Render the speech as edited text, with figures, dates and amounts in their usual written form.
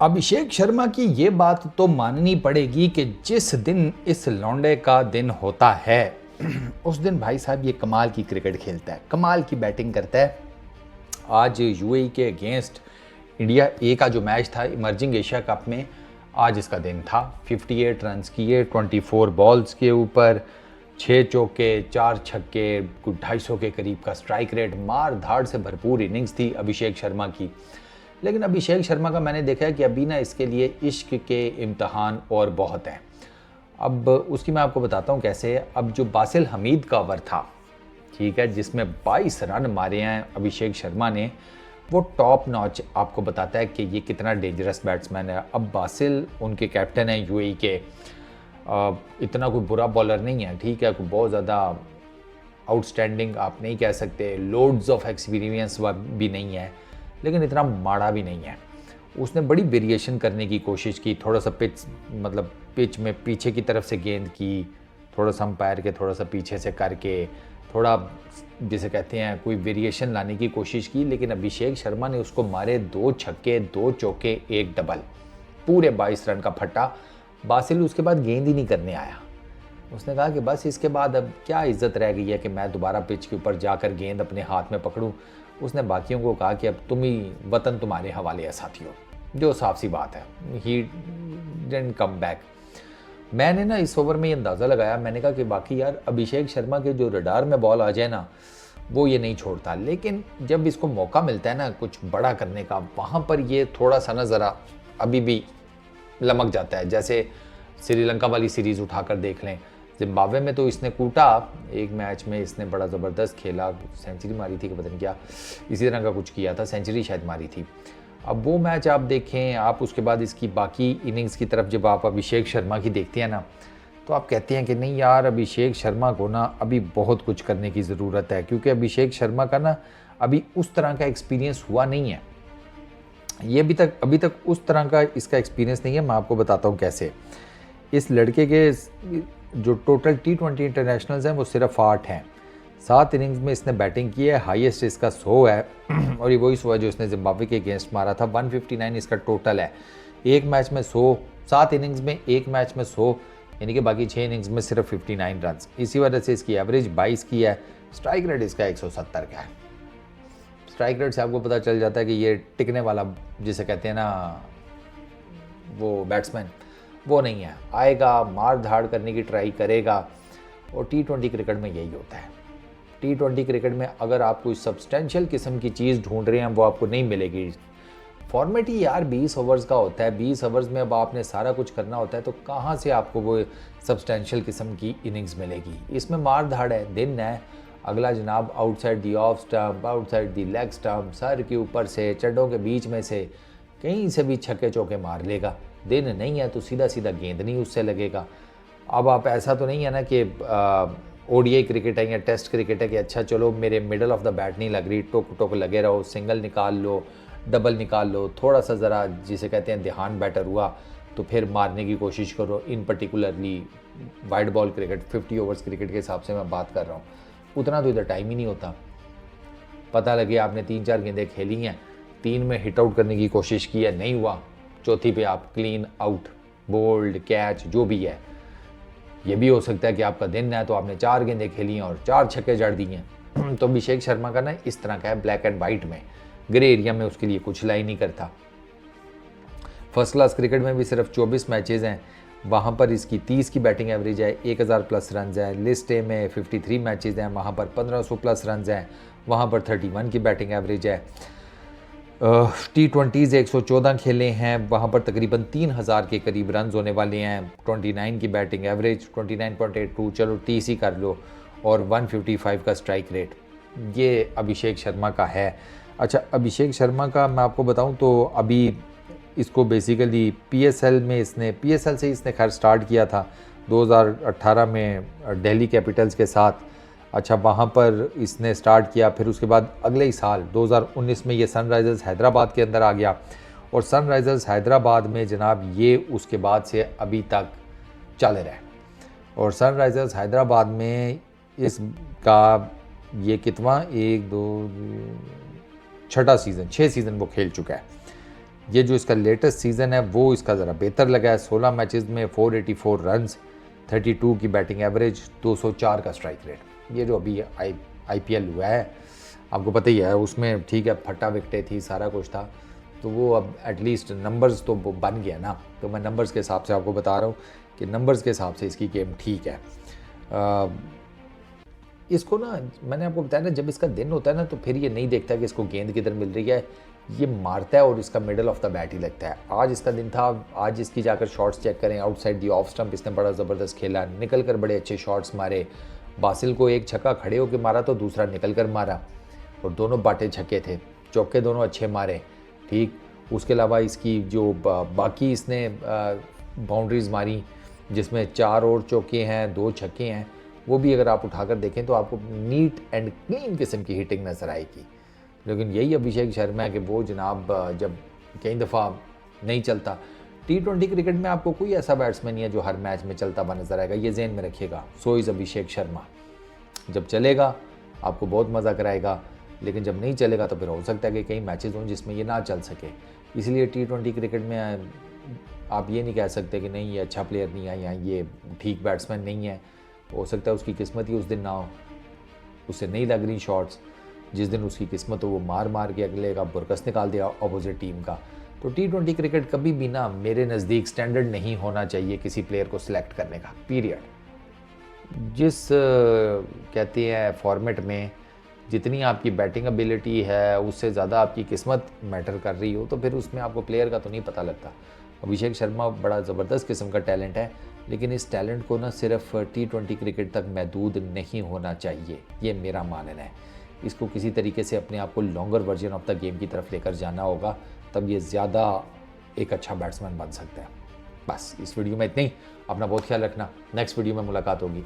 अभिषेक शर्मा की ये बात तो माननी पड़ेगी कि जिस दिन इस लौंडे का दिन होता है उस दिन भाई साहब ये कमाल की क्रिकेट खेलता है, कमाल की बैटिंग करता है। आज यूएई के अगेंस्ट इंडिया ए का जो मैच था इमर्जिंग एशिया कप में, आज इसका दिन था। 58 रन्स किए 24 बॉल्स के ऊपर, 6 चौके 4 छक्के, कुछ 250 के करीब का स्ट्राइक रेट, मार धाड़ से भरपूर इनिंग्स थी अभिषेक शर्मा की। लेकिन अभिषेक शर्मा का मैंने देखा है कि अभी ना इसके लिए इश्क के इम्तहान और बहुत हैं। अब उसकी मैं आपको बताता हूँ कैसे। अब जो बासिल हमीद का ओवर था, ठीक है, जिसमें 22 रन मारे हैं अभिषेक शर्मा ने, वो टॉप नॉच आपको बताता है कि ये कितना डेंजरस बैट्समैन है। अब बासिल उनके कैप्टन हैं यूएई के, इतना कोई बुरा बॉलर नहीं है, ठीक है, कोई बहुत ज़्यादा आउटस्टैंडिंग आप नहीं कह सकते, लोड्स ऑफ एक्सपीरियंस भी नहीं है, लेकिन इतना माड़ा भी नहीं है। उसने बड़ी वेरिएशन करने की कोशिश की, थोड़ा सा पिच में पीछे की तरफ से गेंद की, थोड़ा सा अंपायर के थोड़ा सा पीछे से करके, थोड़ा जिसे कहते हैं कोई वेरिएशन लाने की कोशिश की। लेकिन अभिषेक शर्मा ने उसको मारे 2 छक्के 2 चौके 1 डबल, पूरे 22 रन का फट्टा। बासिल उसके बाद गेंद ही नहीं करने आया। उसने कहा कि बस इसके बाद अब क्या इज्जत रह गई है कि मैं दोबारा पिच के ऊपर जाकर गेंद अपने हाथ में पकड़ूं। उसने बाकियों को कहा कि अब तुम ही, वतन तुम्हारे हवाले है साथियों, जो साफ सी बात है। He didn't come back. मैंने ना इस ओवर में ये अंदाज़ा लगाया, मैंने कहा कि बाकी यार अभिषेक शर्मा के जो रडार में बॉल आ जाए ना, वो ये नहीं छोड़ता। लेकिन जब इसको मौका मिलता है ना कुछ बड़ा करने का, वहाँ पर ये थोड़ा सा ना ज़रा अभी भी लमक जाता है। जैसे श्रीलंका वाली सीरीज़ उठाकर देख लें, जिम्बाब्वे में तो इसने कूटा, एक मैच में इसने बड़ा ज़बरदस्त खेला, सेंचुरी मारी थी कि पता नहीं क्या, इसी तरह का कुछ किया था, सेंचुरी शायद मारी थी। अब वो मैच आप देखें, आप उसके बाद इसकी बाकी इनिंग्स की तरफ जब आप अभिषेक शर्मा की देखते हैं ना, तो आप कहते हैं कि नहीं यार, अभिषेक शर्मा को ना अभी बहुत कुछ करने की ज़रूरत है, क्योंकि अभिषेक शर्मा का ना अभी उस तरह का एक्सपीरियंस हुआ नहीं है। ये अभी तक उस तरह का इसका एक्सपीरियंस नहीं है। मैं आपको बताता हूँ कैसे। इस लड़के के जो टोटल T20 इंटरनेशनल्स हैं वो सिर्फ 8 हैं। 7 इनिंग्स में इसने बैटिंग की है, हाईएस्ट इसका 100 है और ये वही 100 है जो इसने जिम्बाब्वे के अगेंस्ट मारा था। 159 इसका टोटल है। एक मैच में 100, 7 इनिंग्स में एक मैच में 100, यानी कि बाकी 6 इनिंग्स में सिर्फ 59 रन। इसी वजह से इसकी एवरेज 22 की है। स्ट्राइक रेट इसका 170 का है। स्ट्राइक रेट से आपको पता चल जाता है कि ये टिकने वाला, जिसे कहते हैं ना, वो बैट्समैन वो नहीं है। आएगा, मार धाड़ करने की ट्राई करेगा, और T20 क्रिकेट में यही होता है। T20 क्रिकेट में अगर आप कोई सब्सटेंशियल किस्म की चीज़ ढूंढ रहे हैं, वो आपको नहीं मिलेगी। फॉर्मेट ही यार 20 ओवर्स का होता है, 20 ओवर्स में अब आपने सारा कुछ करना होता है, तो कहाँ से आपको वो सब्सटेंशियल किस्म की इनिंग्स मिलेगी। इसमें मार धाड़ है, दिन है, अगला जनाब outside the off stump, outside the leg stump, sir के ऊपर से, चड्डों के बीच में से, कहीं से भी छक्के चौके मार लेगा। दिन नहीं है तो सीधा सीधा गेंद नहीं उससे लगेगा। अब आप ऐसा तो नहीं है ना कि ओडीआई क्रिकेट है या टेस्ट क्रिकेट है कि अच्छा चलो मेरे मिडल ऑफ द बैट नहीं लग रही, टोक टोक लगे रहो, सिंगल निकाल लो, डबल निकाल लो, थोड़ा सा ज़रा जिसे कहते हैं ध्यान बेटर हुआ तो फिर मारने की कोशिश करो। In particularly wide ball cricket, 50 overs cricket के हिसाब से मैं बात कर रहा हूँ, उतना तो इधर टाइम ही नहीं होता। पता लगे आपने 3-4 गेंदें खेली हैं, 3 में हिट आउट करने की कोशिश की है, नहीं हुआ, चौथी पे आप क्लीन आउट, बोल्ड, कैच, जो भी है। ये भी हो सकता है कि आपका दिन है तो आपने 4 गेंदें खेली हैं और 4 छक्के जड़ दिए हैं। तो अभिषेक शर्मा का ना इस तरह का है, ब्लैक एंड वाइट में, ग्रे एरिया में उसके लिए कुछ लाई नहीं करता। फर्स्ट क्लास क्रिकेट में भी सिर्फ 24 मैचेज़ हैं, वहाँ पर इसकी 30 की बैटिंग एवरेज है, 1000 प्लस रन है। लिस्ट ए में 53 मैचेज़ हैं, वहाँ पर 1500 प्लस रन हैं, वहाँ पर 31 की बैटिंग एवरेज है। T20s 114 खेले हैं, वहाँ पर तकरीबन 3000 के करीब रन होने वाले हैं। 29 की बैटिंग एवरेज, 29.82, चलो 30 ही कर लो, और 155 का स्ट्राइक रेट, ये अभिषेक शर्मा का है। अच्छा, अभिषेक शर्मा का मैं आपको बताऊं तो अभी इसको बेसिकली PSL से इसने खैर स्टार्ट किया था 2018 में दिल्ली कैपिटल्स के साथ। अच्छा, वहाँ पर इसने स्टार्ट किया, फिर उसके बाद अगले ही साल 2019 में ये सनराइज़र्स हैदराबाद के अंदर आ गया, और सनराइज़र्स हैदराबाद में जनाब ये उसके बाद से अभी तक चल रहा है। और सनराइज़र्स हैदराबाद में इसका ये कितवां 1 2 6 सीज़न वो खेल चुका है। ये जो इसका लेटेस्ट सीज़न है वो इसका ज़रा बेहतर लगा है। 16 मैचेस में 484 रन्स, 32 की बैटिंग एवरेज, 204 का स्ट्राइक रेट। ये जो अभी IPL हुआ है आपको पता ही है, उसमें ठीक है फटा विकटें थी, सारा कुछ था, तो वो अब एटलीस्ट नंबर्स तो बन गया ना। तो मैं नंबर्स के हिसाब से आपको बता रहा हूँ कि नंबर्स के हिसाब से इसकी गेम ठीक है। इसको ना मैंने आपको बताया ना, जब इसका दिन होता है ना तो फिर ये नहीं देखता कि इसको गेंद किधर मिल रही है, ये मारता है और इसका मिडल ऑफ द बैट ही लगता है। आज इसका दिन था, आज इसकी जाकर शॉट्स चेक करें, आउटसाइड दी ऑफ स्टंप इसने बड़ा ज़बरदस्त खेला, निकल कर बड़े अच्छे शॉट्स मारे। बासिल को एक छक्का खड़े होकर मारा तो दूसरा निकल कर मारा, और दोनों बाटे छक्के थे, चौके दोनों अच्छे मारे, ठीक। उसके अलावा इसकी जो बाकी इसने बाउंड्रीज़ मारी जिसमें 4 और चौके हैं, 2 छक्के हैं, वो भी अगर आप उठाकर देखें तो आपको नीट एंड क्लीन किस्म की हिटिंग नज़र आएगी। लेकिन यही अभिषेक शर्मा है कि वो जनाब जब कई दफ़ा नहीं चलता। T20 क्रिकेट में आपको कोई ऐसा बैट्समैन नहीं है जो हर मैच में चलता हुआ नज़र आएगा, ये ज़हन में रखिएगा। So is Abhishek Sharma. जब चलेगा आपको बहुत मज़ा कराएगा, लेकिन जब नहीं चलेगा तो फिर हो सकता है कि कई मैचेस हों जिसमें ये ना चल सके। इसलिए T20 क्रिकेट में आप ये नहीं कह सकते कि नहीं ये अच्छा प्लेयर नहीं है या ये ठीक बैट्समैन नहीं है। हो सकता है उसकी किस्मत ही उस दिन ना हो, उससे नहीं लग रही शॉट्स, जिस दिन उसकी किस्मत हो वो मार मार के अगले का बुरकस निकाल दिया अपोजिट टीम का। तो T20 क्रिकेट कभी भी ना मेरे नज़दीक स्टैंडर्ड नहीं होना चाहिए किसी प्लेयर को सिलेक्ट करने का, पीरियड। जिस कहते हैं फॉर्मेट में जितनी आपकी बैटिंग एबिलिटी है उससे ज़्यादा आपकी किस्मत मैटर कर रही हो तो फिर उसमें आपको प्लेयर का तो नहीं पता लगता। अभिषेक शर्मा बड़ा ज़बरदस्त किस्म का टैलेंट है, लेकिन इस टैलेंट को ना सिर्फ T20 क्रिकेट तक महदूद नहीं होना चाहिए, ये मेरा मानना है। इसको किसी तरीके से अपने आप को longer version of the game की तरफ लेकर जाना होगा, तब ये ज़्यादा एक अच्छा बैट्समैन बन सकता है। बस इस वीडियो में इतना ही। अपना बहुत ख्याल रखना, नेक्स्ट वीडियो में मुलाकात होगी।